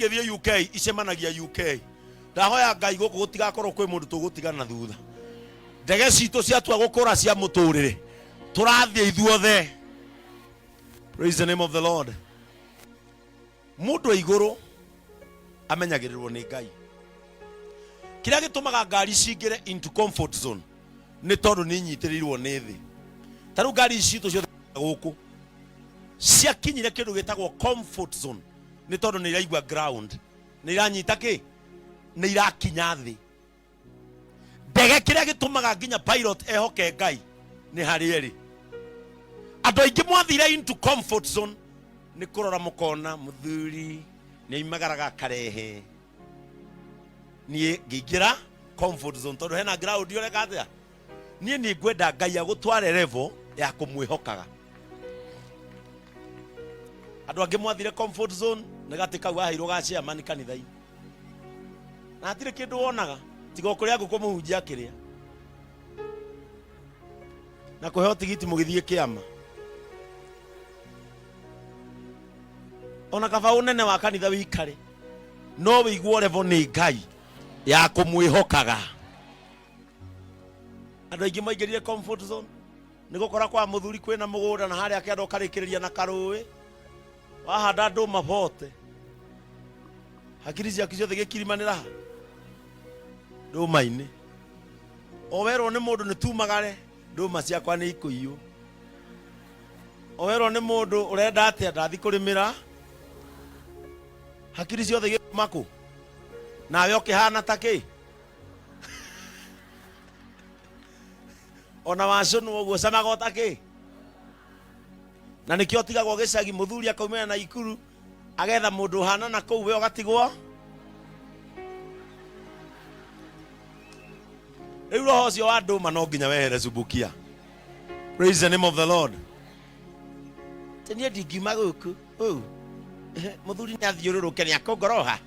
githie UK icemanagia UK ndahoya Ngai guku gutigakorwo kwi mundu tugutigana thutha ndege citu ciatua gukura cia muturire turathie ithuothe. Praise the name of the Lord. Mundu iguru amenyagirirwo ni Ngai. Kiria gitumaga ngari cingire into comfort zone ni tondu ni nyitirirwo ni thi. Taru ngari citu ciothe guku ciakinyire kindu gitagwo comfort zone ni tondu ni iraigua ground, ni iranyita ki, ni irakinya thi. Ndege kiria gitumaga nginya pilot ehoke Ngai ni hari eri. Andu aingi mwathire into comfort zone ni kurora mukona muthuri ni imagaraga karehe ni ngigira comfort zone tondu hena ground yore kathia ni ngwenda Ngai agutware level ya kumwihokaga. Andu angi mwathire comfort zone ni gatika wahirwo gacea mani kanithai na atire kindu wonaga tiga kuria ngukumuhunjia kiria na kuheo tigiti mugithie kiama. Ona kaba unene wa kanitha wikare no wiguo level ni Ngai ya kumwihokaga. Andu aingi maigirire comfort zone ni gukora kwa muthuri kwina mugunda na haria akienda ukarikiria na karuwi wahanda andu mabote hakiri ciaku ciothe gikirimanira nduma-ini owerwo ni mundu ni tumagare nduma ciakwa ni ikuiyo owerwo ni mundu urenda atia ndathi kurimira hakiri ciothe gimaku nawe ukihana taki ona wacunwo guo camaga taki na nikio tigagwo gicagi muthuri akaumira na ikuru agetha mundu hana na kuu we ugatigwo. Riu roho ucio wa nduma no nginya wehere Subukia. Praise the name of the Lord. Tenie ndingiuma guku muthuri ni athiururuke ni akongoroha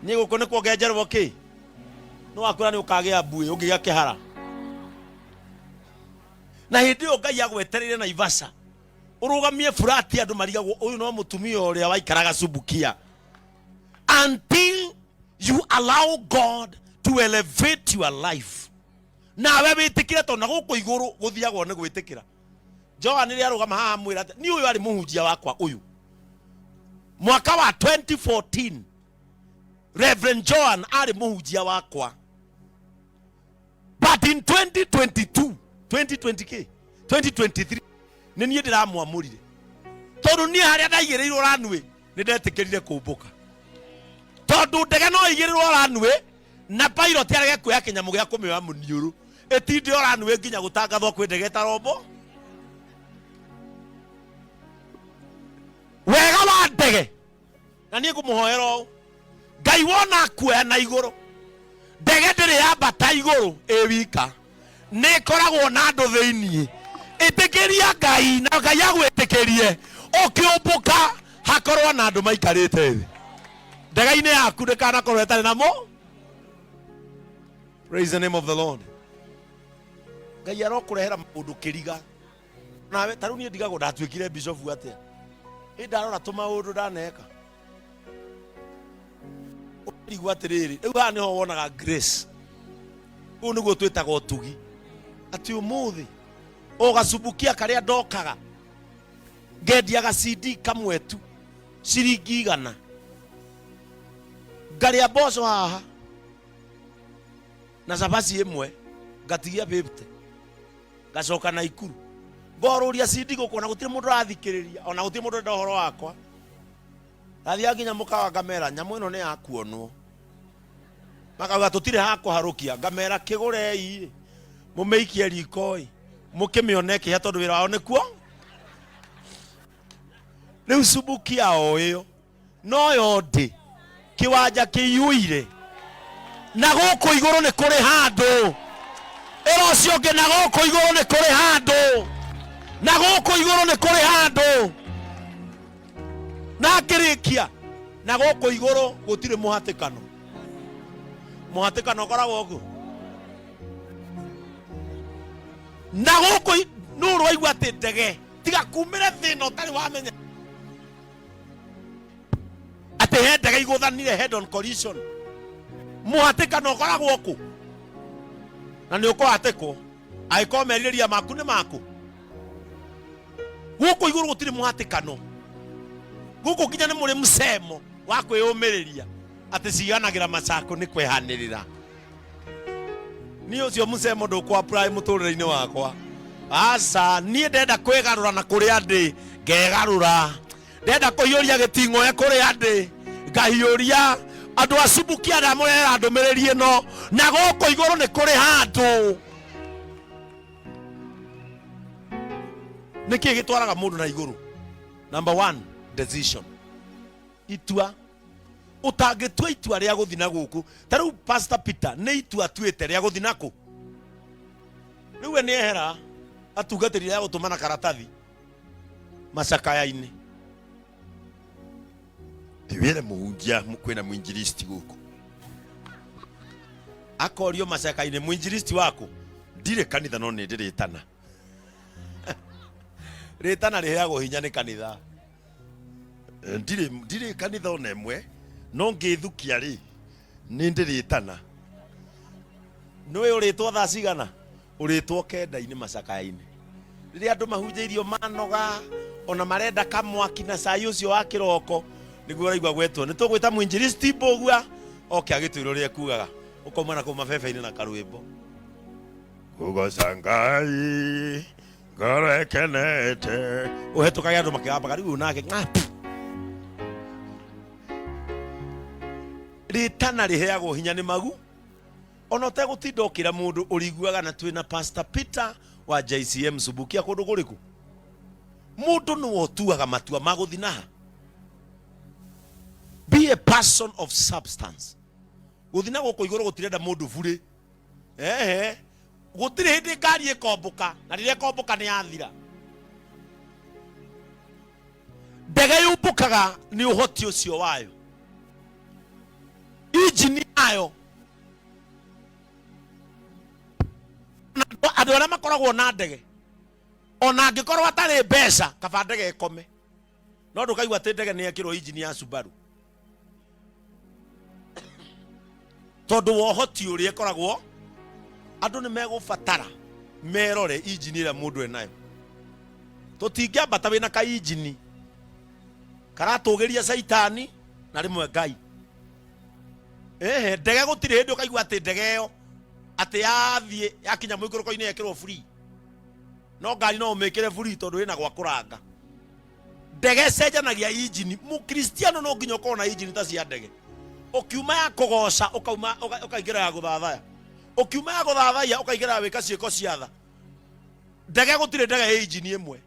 ni guku ni kuongenjerwo ki no akura ni ukagia mbui ungiga kihara na hindi yo Ngai agweterere na Ivasa urugamie furati andu marigagwo uyu no mutumia uria waikaraga Subukia until you allow God to elevate your life. Na we witikire to na guku iguru guthiagwo ni gwitikira. Joa ni arugama haha mwira ni uyu ari muhunjia wakwa uyu mwaka wa 2014 Reverend Joan ari muhunjia wakwa, but in 2023 ni nie ndiramwamurire tondu ni haria ndaigirirwo ranwe ni ndetikirire kumbuka tondu ndege no igirirwo ranwe na pilot arege kuya kinyamu gia kumiwa muniuru etindi ranwe nginya gutangathwo kwi ndege tarombo wega wa ndege na nie ngumuhoera Ngai wona kuya na iguru ndege ndiri yambata iguru ewika ni koragwo na andu thiini itikiria Ngai na Ngai agwitikirie ukiumbuka hakorwo na andu maikarite thi ndege-ini yaku ndikana korwo etari namo. Praise the name of the Lord. Ngai arokurehera maundu kiriga nawe taru nie ndigagwo ndatwikire bishop atia ndarora tumaundu ndaneka urigwa atiriri riu ha niho wonaga grace u niguo twitaga utugi ati umuthi ugasubukia karia ndokaga ngendiaga CD kamwe tu ciringi 100 ngaria mboco haha na cabaci imwe ngatigia 50 ngacoka na ikuru ngoruria CD gukona gutire mundu rathikiriria ona gutire mundu ndo horo wakwa athia nginya mukawa ngamera nyamu ino ni yakuonwo makauga tutire ha kuharukia ngamera kigurei mumeikie rikoi mukimione kia tondu wira wao nikuo riu Subukia o iyo no yodi kiwanja kiyuire na guku iguru ni kuri handu ero cio nge na guku iguru ni kuri handu na guku iguru ni kuri handu na kirikia na guku iguru gutire muhatikano koragwo gu na guku nuru aigua ati ndege tiga kumire thino tari wamenya ati he ndege iguthanire head on collision muhatikano koragwo ku na ni uko ateko aiko meriria maku ni maku guko iguru gutiri muhatikano guko kinya ni muri musemo wa kwiyumiriria ati ciganagira macako ni kwehanirira ni ucio musemo ndukwa apply muturire-ini wakwa asa nie ndenda kwegarura na kuria ndi ngegarura ndenda kuhiuria gitingo e kuria ndi ngahiuria andu acubukia na murera ndumiriri ino na guko iguru ni kuri handu niki gitwaraga mundu na iguru. Number 1, decision. Itua utangitua itua ria guthina guku taru Pastor Peter ni itua tuite ria guthina ku riu ni ehera atugatirira gutumana karatathi macakaya-ini ndiwire muhunjia mukwina mwinjilisti guku akorio macaka-ini mwinjilisti wako ndire kanitha no ni ndiritana ritana riheagwo hinya ni kanitha ndire kanitha onemwe no ngithukia ri ni ndiritana noe uritwo thaa cigana uritwo kenda-ini macaka-ini riria andu mahunjeirio manoga ona marenda kamwaki na cai ucio wa kiroko niguo raigwa gwetwo ni tugwita mwinjilisti bogua oke agitwiro ria kugaga ukomana ku mabebe-ini na karwimbo ugoca Ngai ngoro ekenete uhetukaga andu makigambaga riu nake ritana riheagwo hinya ni magu ona utegutinda ukira mundu uriguaga na twina Pastor Peter wa JCM subukia kundu kuriku mundu ni wotuaga matua maguthinaha. Be a person of substance. Guthina guko iguru gutirenda mundu bure gutire hindi ngari ikombuka na riria kombuka ni yathira ndege yumbukaga ni uhoti ucio wayo injini yayo andu aria makoragwo na ndege ona angikorwo atari mbeca kaba ndege ikome no ndukaigua ati ndege ni ekirwo injini ya Subaru tondu wohoti uria ikoragwo andu ni megubatara merore injini ira mundu enayo tutingiambata wina ka injini karatugiria saitani na rimwe Ngai ndege gutire hindi ukaigua ati ndege yo ati yathie yakinya mwikuruko-ini yekirwo free no ngari no umikire free tondu wina gwa kuranga ndege cenjanagia injini mukristiano no nginya ukorwo na injini ta cia ndege ukiuma ya kugoca ukaingira ya guthathaya ukiuma ya guthathaya ukaingira wika ciiko cia tha ndege gutire ndege injini imwe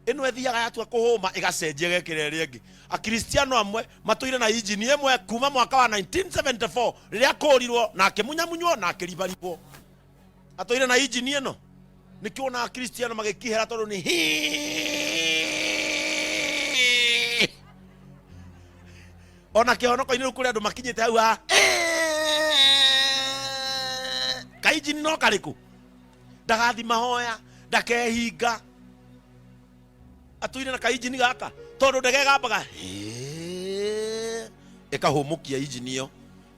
ino ethiaga yatua kuhuma igacenjia gekire ria ingi akristiano amwe matuire na injini imwe kuma mwaka wa 1974 riria kurirwo na akimunyamunywo na akiribaribwo atuire na injini ino nikiona akristiano magikihera tondu ni ona kihonoko-ini riu kuri andu makinyite hau kainjini no kariku ndagathi mahoya ndakehinga atuire na kainjini gaka tondu ndege gambaga ikahumukia injini iyo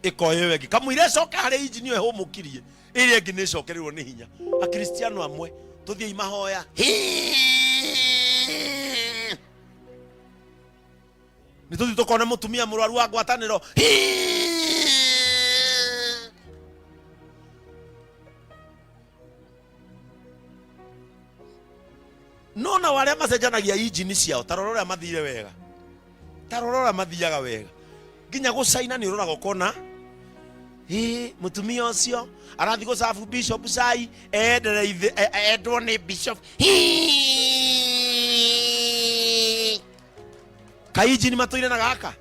ikoyo wengi kamwire coke hari injini iyo ihumukirie iria ingi ni cokerirwo ni hinya akristiano amwe tuthiei mahoya ni tuthi tukone mutumia murwaru wa ngwataniro nona waria macenjanagia injini ciao tarorora mathire wega tarorora mathiaga wega nginya gucaina ni uroraga ukona mutumia ucio arathi gucabu bishop cai endereithe endwo ni bishop kainjini matuire na gaka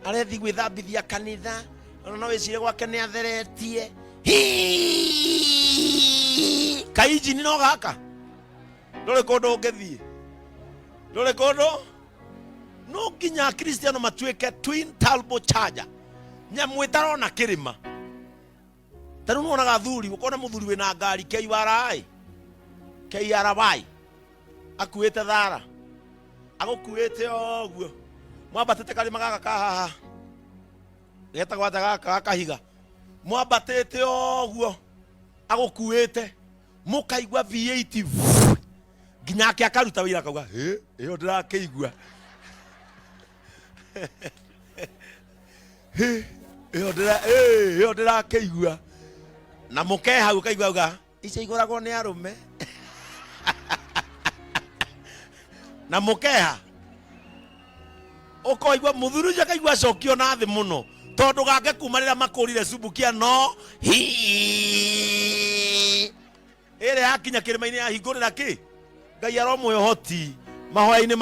arethi gwithambithia kanitha ona no wicire gwake ni atheretie kainjini no gaka ndore kundu ungithie ndore kundu no nginya kristiano matuike twin turbo charger nyamwitarona kirima taru nuonaga thuri ukona muthuri wina ngari KRY akuite thara agukuite oguo mwambatite karima gaka kahaha getagwa gaka kahiga mwambatite oguo agukuite mukaigwa V8 nginya ake akaruta wira kauga iyo ndirakeigua iyo ndirakeigua na mukeha ukaigwa ica igoragwo ni arume na mukeha ukoigwa muthuru ja kaigwa cokio na thi muno tondu gake kumarira makurire subukia no ere hakinya kirima-ini ya hingurira ki Ngai aromwe hoti mahoya-ini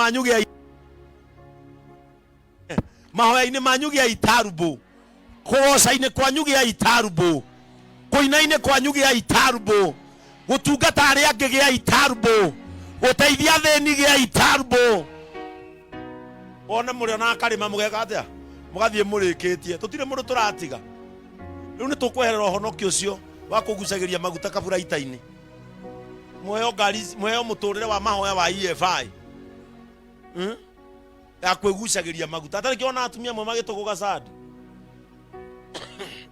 manyu gia itarubo kuoca-ini kwanyu gia itarubo kuina-ini kwanyu gia itarubo gutungata aria angi gia itarubo guteithia thini gia itarubo ona muri ona karima mugeka atia mugathie murikitie tutire mundu turatiga riu ni tukweherera uhonokio ucio wa kugucagiria maguta kaburaita-ini muheo muturire wa mahoya wa EFI ya kwigucagiria maguta atari kiona atumia mwe magituguga sadi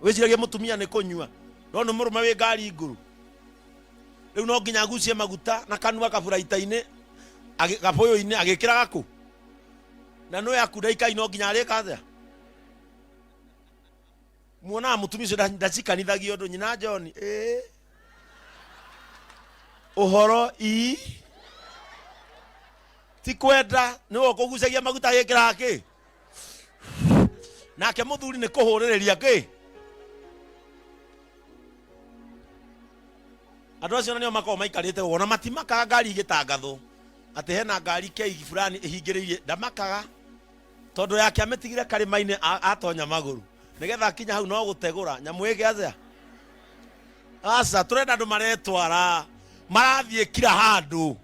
wiciragia mutumia ni kunyua no murume wi ngari nguru riu no nginya agucie maguta na kanua kaburaita-ini gapoyo-ini agikira gaku na no yakudai no nginya arika atia muona mutumia ucio ndacikanithagia undu nyina John uhoro ti kwenda niwe kugucagia maguta agikira aki nake muthuri ni kuhuriria ki andu acio nio makao maikarite wona matimakaga ngari igitangatho ati hena ngari keigi fulani ihingiririe ndamakaga tondu yake ametigire karima-ini atonya maguru nigetha kinya hau no gutegura nyamu igi atia asa turenda andu maretwara marathie kira handu.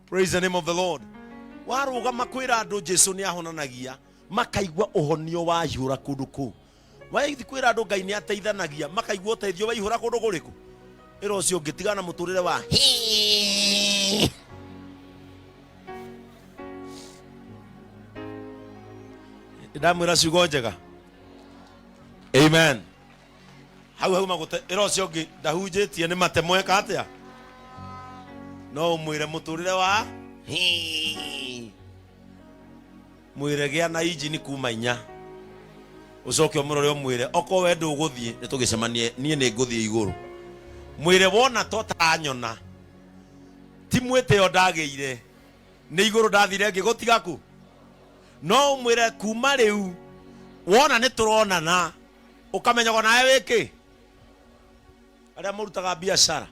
Praise the name of the Lord. Warugama kwira andu Jesu ni ahonanagia makaigwa uhonio wa ihura kundu ku waithi kwira andu Ngai ni ateithanagia makaigwa uteithio wa ihura kundu guriku iro ucio ungitigana muturire wa ndamwira ciugo njega. Amen. Hau magute iro ucio ungi ndahunjitie ni matemweka atia no mwire muturire wa mwire gia na injini kuma inya ucoke umurore mwire oko we nduguthie nitugicemanie nie ni nguthie iguru mwire wona tota nyona ti mwite yo ndageire ni iguru ndathire ngigutigaku no mwire kuma riu wona nituronana ukamenyago nawe wiki aria murutaga biashara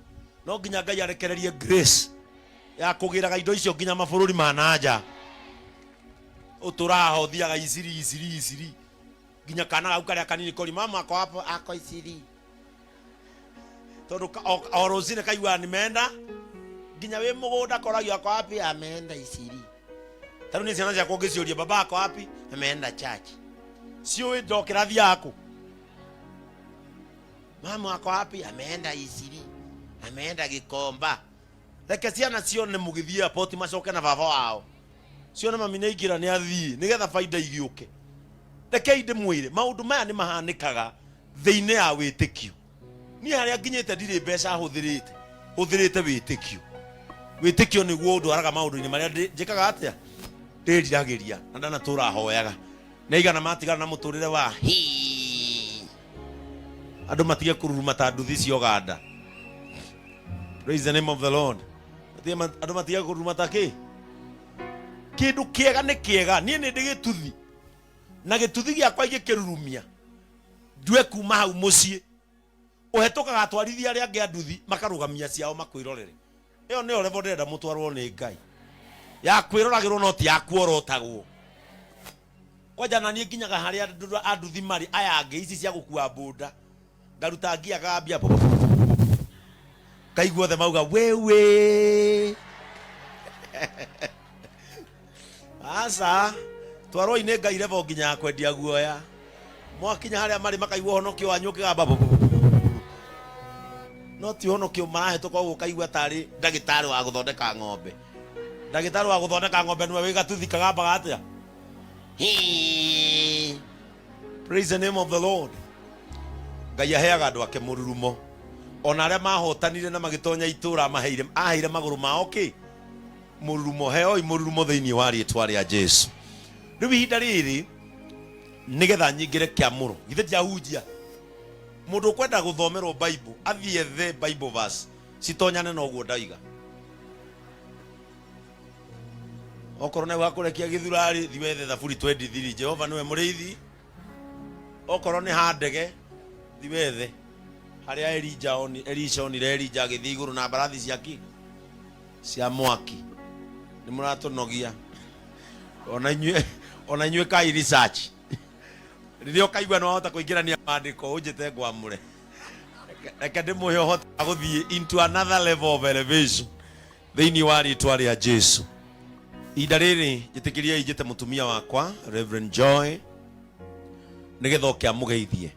no nginya Ngai arekererie grace ya kugiraga indo icio nginya mabururi mananja uturaho thiaga isiri nginya kana gau karia kanini kori mama ako hapo ako isiri tondu orozine kaigua nimenda nginya we mugunda koragio ako hapi ameenda isiri taru ni ciana ciakwa ngiciuria baba ako hapi ameenda church sio ndokira thiako mama ako hapi ameenda isiri ameenda Gikomba reke ciana cione mugithia poti macoke na baba wao cione mami ni igira ni athii nigetha faida igiuke reke inde mwire maundu maya ni mahanikaga thiine ya witikio ni haria nginyite ndire mbeca huthirite witikio niguo undu araga maundu-ini maria njikaga atia ndiriragiria na ndana tura hoyaga neigana matigana na muturire wa andu matige kururuma ta nduthi cio ganda. Praise the name of the Lord. Andu matige kururuma ta ki kindu kiega ni kiega nie ni ndigituthi na gituthi giakwa igikirurumia ndue kuma hau mucii uhetokaga atwarithia aria angi anduthi makarugamia ciao makwirorere iyo ni level ndenda mutwarwo ni Ngai ya kwiroragirwo no ti ya kuorotagwo kwanja na nie nginyaga haria anduthi mari aya angi ici cia gukua bunda ngaruta ngia gambia kaigua the mauga wewe asa twaro ine Ngai level nginya kwendia guoya mwakinya haria mari makaigua honokio wanyu kigamba no ti honokio marahetoka uguo kaigua tari ndagitari wa guthondeka ng'ombe ndagĩtarĩ wa gũthondeka ng'ombe nĩwe wĩ gatuthi kagambaga atĩa. Praise the name of the Lord. Ngai aheaga andũ ake mũrurumo. Ona arĩa mahotanire na magĩtonya itũra aheire magũrũ mao kĩ mũrurumo. Heoi mũrurumo thĩinĩ wa rĩĩtwa rĩa Jesũ. Rĩu ihinda rĩrĩ nĩgetha nyingĩre kĩamũro githĩ ndiahunjia mũndũ kwenda gũthomerwo Bible athiĩ the Bible verse citonyane na ũguo ndaiga. Okorwo nĩ wakũrekia gĩthurari thiĩ wethe Thaburi 23 Jehova nĩwe mũrĩithi. Okorwo nĩ handege thiĩ wethe harĩa Elisha onire Elija agĩthiĩ igũrũ na mbarathi ciaki cia Mwaki. Nĩ mũratũnogia ona inyuĩ kai research rĩrĩa ũkaigua no wahota kũingĩrania maandĩko ũnjĩte ngwamũre. Reke ndĩmũhe ũhoti wa gũthiĩ into another level of elevation thĩinĩ wa rĩĩtwa rĩa Jesũ. Ihinda rĩrĩ njĩtĩkĩriai njĩte mũtumia wakwa Reverend Joy nĩgetha oke amũgeithie.